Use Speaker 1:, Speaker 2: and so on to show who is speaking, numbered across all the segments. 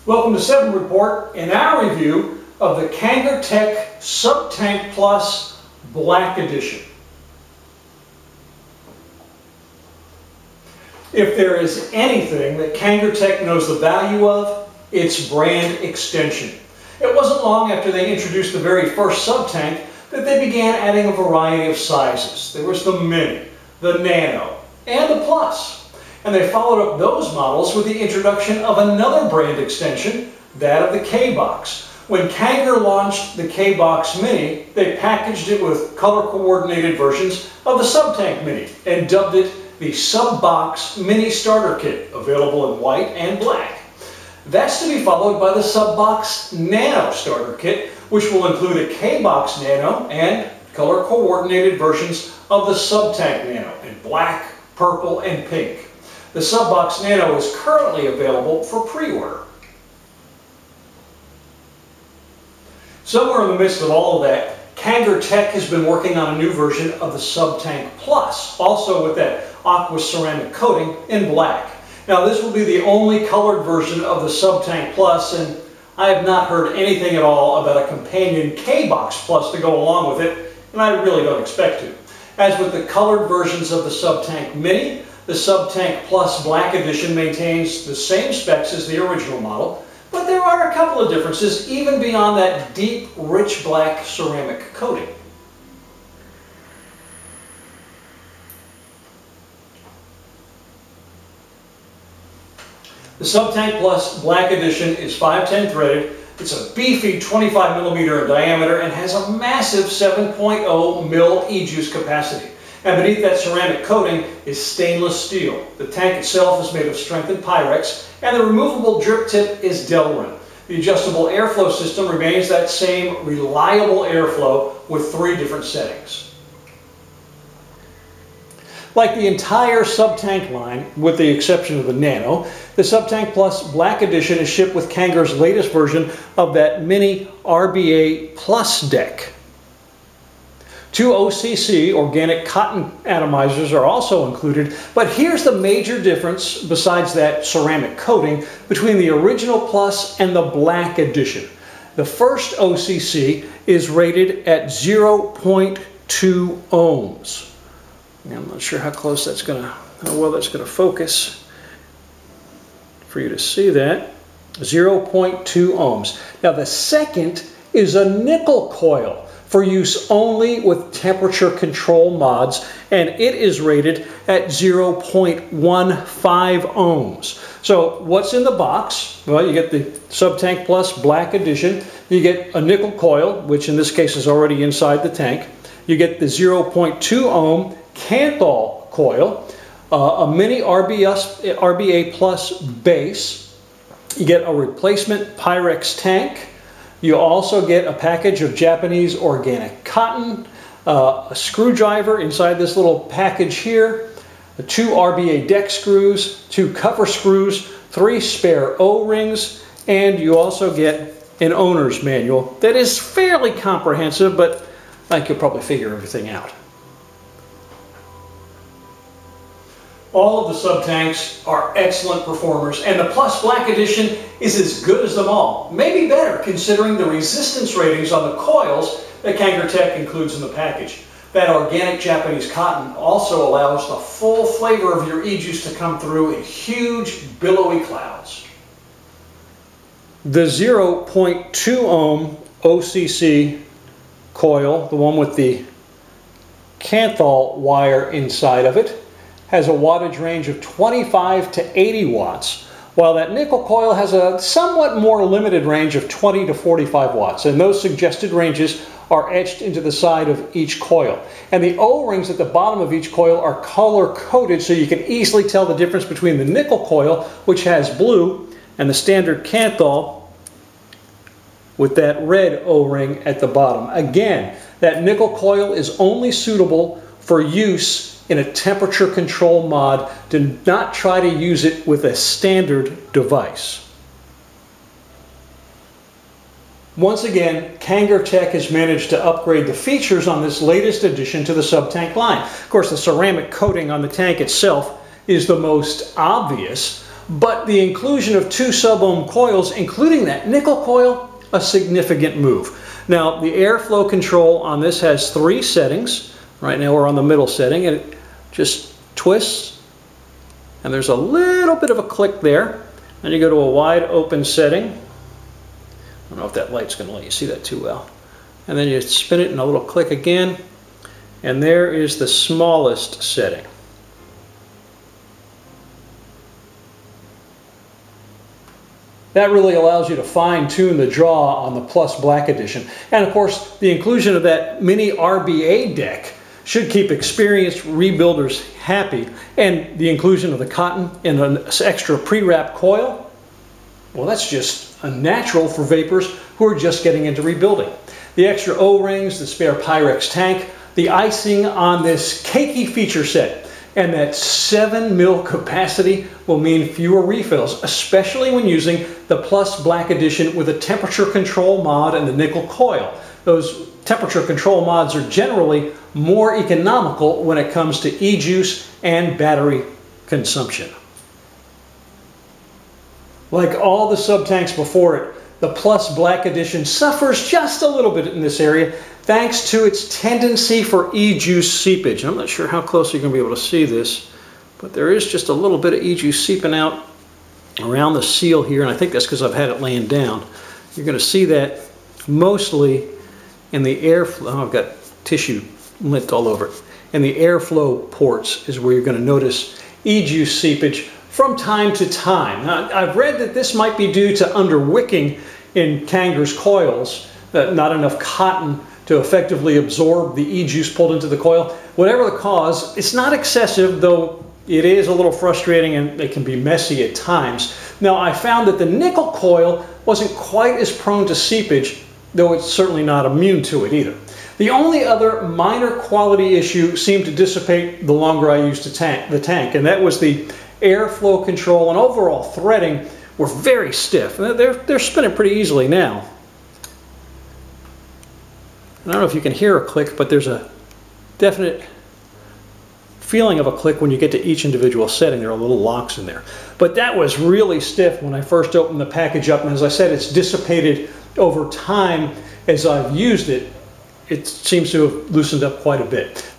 Speaker 1: Welcome to 7 Report and our review of the Kangertech Subtank Plus Black Edition. If there is anything that Kangertech knows the value of, it's brand extension. It wasn't long after they introduced the very first Subtank that they began adding a variety of sizes. There was the Mini, the Nano, and the Plus. And they followed up those models with the introduction of another brand extension, that of the K-Box. When Kanger launched the K-Box Mini, they packaged it with color-coordinated versions of the Subtank Mini and dubbed it the Subbox Mini Starter Kit, available in white and black. That's to be followed by the Subbox Nano Starter Kit, which will include a K-Box Nano and color-coordinated versions of the Subtank Nano in black, purple, and pink. The Subbox Nano is currently available for pre-order. Somewhere in the midst of all of that, Kangertech has been working on a new version of the Subtank Plus, also with that aqua ceramic coating in black. Now this will be the only colored version of the Subtank Plus, and I have not heard anything at all about a companion K-Box Plus to go along with it, and I really don't expect to. As with the colored versions of the Subtank Mini, the Subtank Plus Black Edition maintains the same specs as the original model, but there are a couple of differences even beyond that deep, rich black ceramic coating. The Subtank Plus Black Edition is 510 threaded. It's a beefy 25mm in diameter and has a massive 7.0 mil e-juice capacity. And beneath that ceramic coating is stainless steel. The tank itself is made of strengthened Pyrex, and the removable drip tip is Delrin. The adjustable airflow system remains that same reliable airflow with 3 different settings. Like the entire Subtank line, with the exception of the Nano, the Subtank Plus Black Edition is shipped with Kanger's latest version of that Mini RBA Plus deck. 2 OCC, organic cotton atomizers, are also included, but here's the major difference, besides that ceramic coating, between the original Plus and the Black Edition. The first OCC is rated at 0.2 ohms. Now, I'm not sure how close that's going to, how well that's going to focus for you to see that. 0.2 ohms. Now, the second is a nickel coil, for use only with temperature control mods, and it is rated at 0.15 ohms. So what's in the box? Well, you get the Subtank Plus Black Edition, you get a nickel coil, which in this case is already inside the tank, you get the 0.2 ohm Kanthal coil, a Mini RBA Plus base, you get a replacement Pyrex tank. You also get a package of Japanese organic cotton, a screwdriver inside this little package here, 2 RBA deck screws, 2 cover screws, 3 spare O-rings, and you also get an owner's manual that is fairly comprehensive, but I think you'll probably figure everything out. All of the Subtanks are excellent performers, and the Plus Black Edition is as good as them all. Maybe better, considering the resistance ratings on the coils that Kangertech includes in the package. That organic Japanese cotton also allows the full flavor of your e-juice to come through in huge, billowy clouds. The 0.2 ohm OCC coil, the one with the Kanthal wire inside of it, has a wattage range of 25 to 80 watts, while that nickel coil has a somewhat more limited range of 20 to 45 watts, and those suggested ranges are etched into the side of each coil. And the O-rings at the bottom of each coil are color-coded, so you can easily tell the difference between the nickel coil, which has blue, and the standard Kanthal with that red O-ring at the bottom. Again, that nickel coil is only suitable for use in a temperature control mod. Do not try to use it with a standard device. Once again, Kangertech has managed to upgrade the features on this latest addition to the Subtank line. Of course, the ceramic coating on the tank itself is the most obvious, but the inclusion of 2 sub-ohm coils, including that nickel coil, a significant move. Now, the airflow control on this has 3 settings. Right now we're on the middle setting, and it just twists, and there's a little bit of a click there. Then you go to a wide open setting. I don't know if that light's going to let you see that too well. And then you spin it and a little click again, and there is the smallest setting. That really allows you to fine-tune the draw on the Plus Black Edition. And of course, the inclusion of that mini RBA deck should keep experienced rebuilders happy. And the inclusion of the cotton and an extra pre-wrap coil, well, that's just a natural for vapors who are just getting into rebuilding. The extra O-rings, the spare Pyrex tank, the icing on this cakey feature set, and that 7 mil capacity will mean fewer refills, especially when using the Plus Black Edition with a temperature control mod and the nickel coil. Those temperature control mods are generally more economical when it comes to e-juice and battery consumption. Like all the Subtanks before it, the Plus Black Edition suffers just a little bit in this area thanks to its tendency for e-juice seepage. I'm not sure how close you're going to be able to see this, but there is just a little bit of e-juice seeping out around the seal here, and I think that's because I've had it laying down. You're going to see that mostly in the airflow. Oh, I've got tissue lint all over it. In the airflow ports is where you're going to notice e-juice seepage from time to time. Now, I've read that this might be due to underwicking in Kanger's coils, not enough cotton to effectively absorb the e-juice pulled into the coil. Whatever the cause, it's not excessive, though it is a little frustrating and it can be messy at times. Now, I found that the nickel coil wasn't quite as prone to seepage, though it's certainly not immune to it either. The only other minor quality issue seemed to dissipate the longer I used the tank, and that was the airflow control and overall threading were very stiff. They're spinning pretty easily now. I don't know if you can hear a click, but there's a definite feeling of a click when you get to each individual setting. There are little locks in there. But that was really stiff when I first opened the package up, and as I said, it's dissipated over time as I've used it. It seems to have loosened up quite a bit.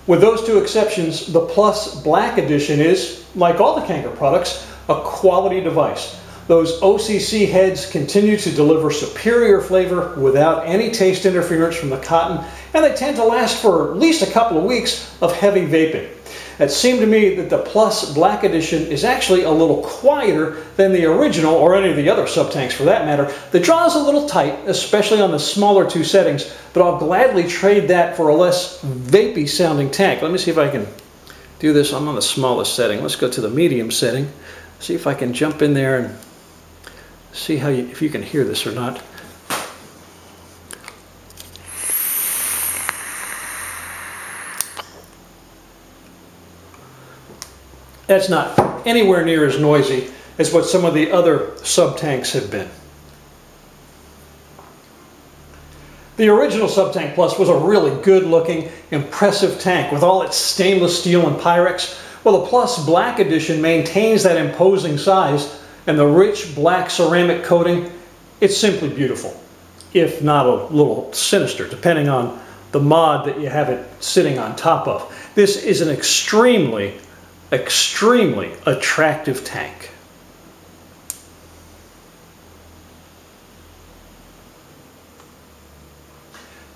Speaker 1: With those 2 exceptions, the Plus Black Edition is, like all the Kanger products, a quality device. Those OCC heads continue to deliver superior flavor without any taste interference from the cotton, and they tend to last for at least a couple of weeks of heavy vaping. It seemed to me that the Plus Black Edition is actually a little quieter than the original, or any of the other Subtanks for that matter. The draw is a little tight, especially on the smaller 2 settings, but I'll gladly trade that for a less vapey sounding tank. Let me see if I can do this. I'm on the smallest setting. Let's go to the medium setting. See if I can jump in there and see how if you can hear this or not. That's not anywhere near as noisy as what some of the other Subtanks have been. The original Subtank Plus was a really good looking, impressive tank with all its stainless steel and Pyrex. Well, the Plus Black Edition maintains that imposing size, and the rich black ceramic coating, it's simply beautiful, if not a little sinister, depending on the mod that you have it sitting on top of. This is an extremely attractive tank.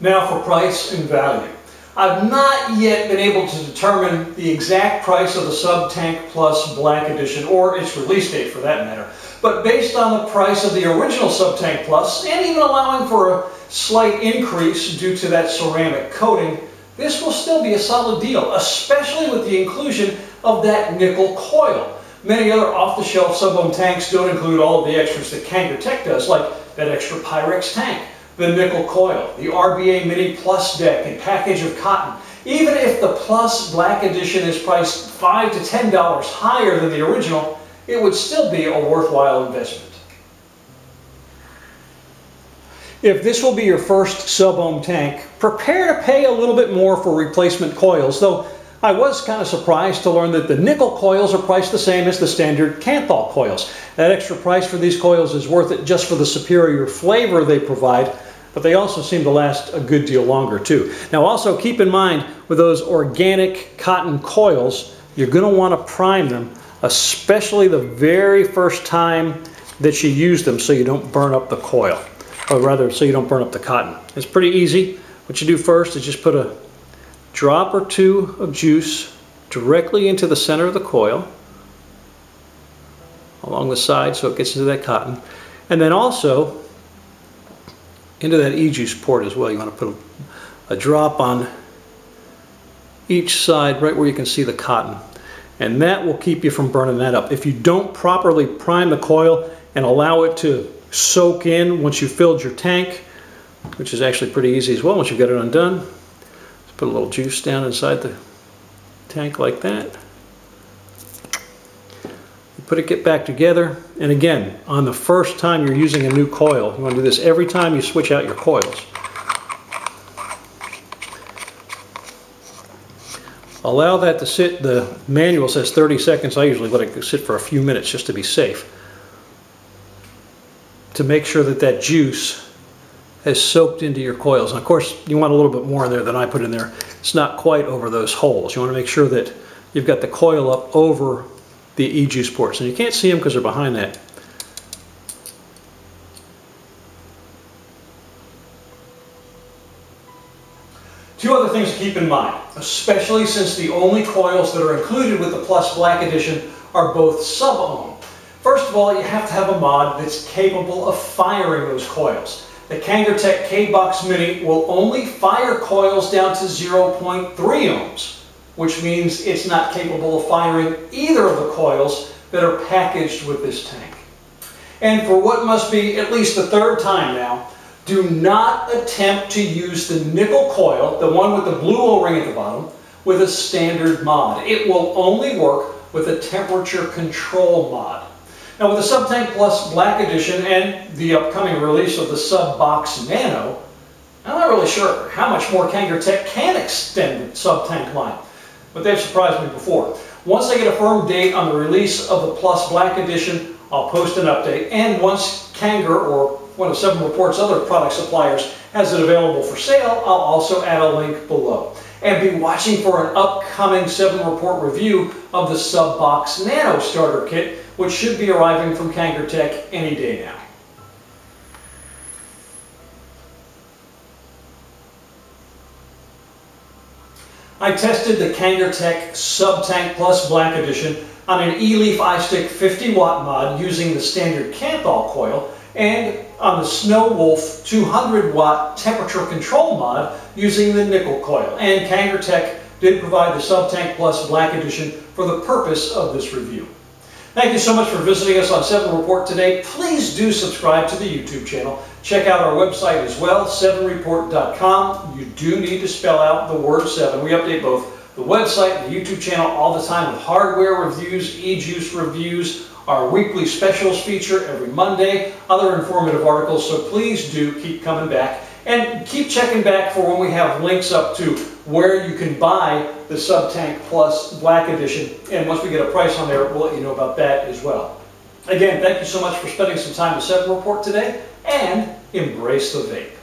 Speaker 1: Now for price and value. I've not yet been able to determine the exact price of the Subtank Plus Black Edition, or its release date for that matter. But based on the price of the original Subtank Plus, and even allowing for a slight increase due to that ceramic coating, this will still be a solid deal, especially with the inclusion of that nickel coil. Many other off-the-shelf sub-ohm tanks don't include all of the extras that Kangertech does, like that extra Pyrex tank, the nickel coil, the RBA Mini Plus deck and package of cotton. Even if the Plus Black Edition is priced $5 to $10 higher than the original, it would still be a worthwhile investment. If this will be your first sub-ohm tank, prepare to pay a little bit more for replacement coils, though I was kind of surprised to learn that the nickel coils are priced the same as the standard Kanthal coils. That extra price for these coils is worth it just for the superior flavor they provide, but they also seem to last a good deal longer too. Now also keep in mind with those organic cotton coils, you're going to want to prime them, especially the very first time that you use them so you don't burn up the coil, or rather so you don't burn up the cotton. It's pretty easy. What you do first is just put a drop or two of juice directly into the center of the coil along the side so it gets into that cotton, and then also into that e-juice port as well. You want to put a drop on each side right where you can see the cotton, and that will keep you from burning that up. If you don't properly prime the coil and allow it to soak in once you've filled your tank, which is actually pretty easy as well once you've got it undone, put a little juice down inside the tank like that. You put it, get back together, and again, on the first time you're using a new coil, you want to do this every time you switch out your coils. Allow that to sit. The manual says 30 seconds. I usually let it sit for a few minutes just to be safe, to make sure that that juice has soaked into your coils. And of course, you want a little bit more in there than I put in there. It's not quite over those holes. You want to make sure that you've got the coil up over the e-juice ports. And you can't see them because they're behind that. Two other things to keep in mind, especially since the only coils that are included with the Plus Black Edition are both sub-ohm. First of all, you have to have a mod that's capable of firing those coils. The Kangertech K-Box Mini will only fire coils down to 0.3 ohms, which means it's not capable of firing either of the coils that are packaged with this tank. And for what must be at least the third time now, do not attempt to use the nickel coil, the one with the blue O-ring at the bottom, with a standard mod. It will only work with a temperature control mod. Now with the Subtank Plus Black Edition and the upcoming release of the Subbox Nano, I'm not really sure how much more Kangertech can extend the Subtank line, but they've surprised me before. Once I get a firm date on the release of the Plus Black Edition, I'll post an update, and once Kanger or one of 7 Report's other product suppliers has it available for sale, I'll also add a link below. And be watching for an upcoming 7 Report review of the Subbox Nano starter kit, which should be arriving from Kangertech any day now. I tested the Kangertech Subtank Plus Black Edition on an E-Leaf iStick 50-watt mod using the standard Kanthal coil, and on the Snow Wolf 200-watt temperature control mod using the nickel coil. And Kangertech did provide the Subtank Plus Black Edition for the purpose of this review. Thank you so much for visiting us on 7 Report today. Please do subscribe to the YouTube channel. Check out our website as well, 7report.com. You do need to spell out the word 7. We update both the website and the YouTube channel all the time with hardware reviews, e-juice reviews, our weekly specials feature every Monday, other informative articles, so please do keep coming back. And keep checking back for when we have links up to where you can buy the Subtank Plus Black Edition. And once we get a price on there, we'll let you know about that as well. Again, thank you so much for spending some time with 7 Report today, and embrace the vape.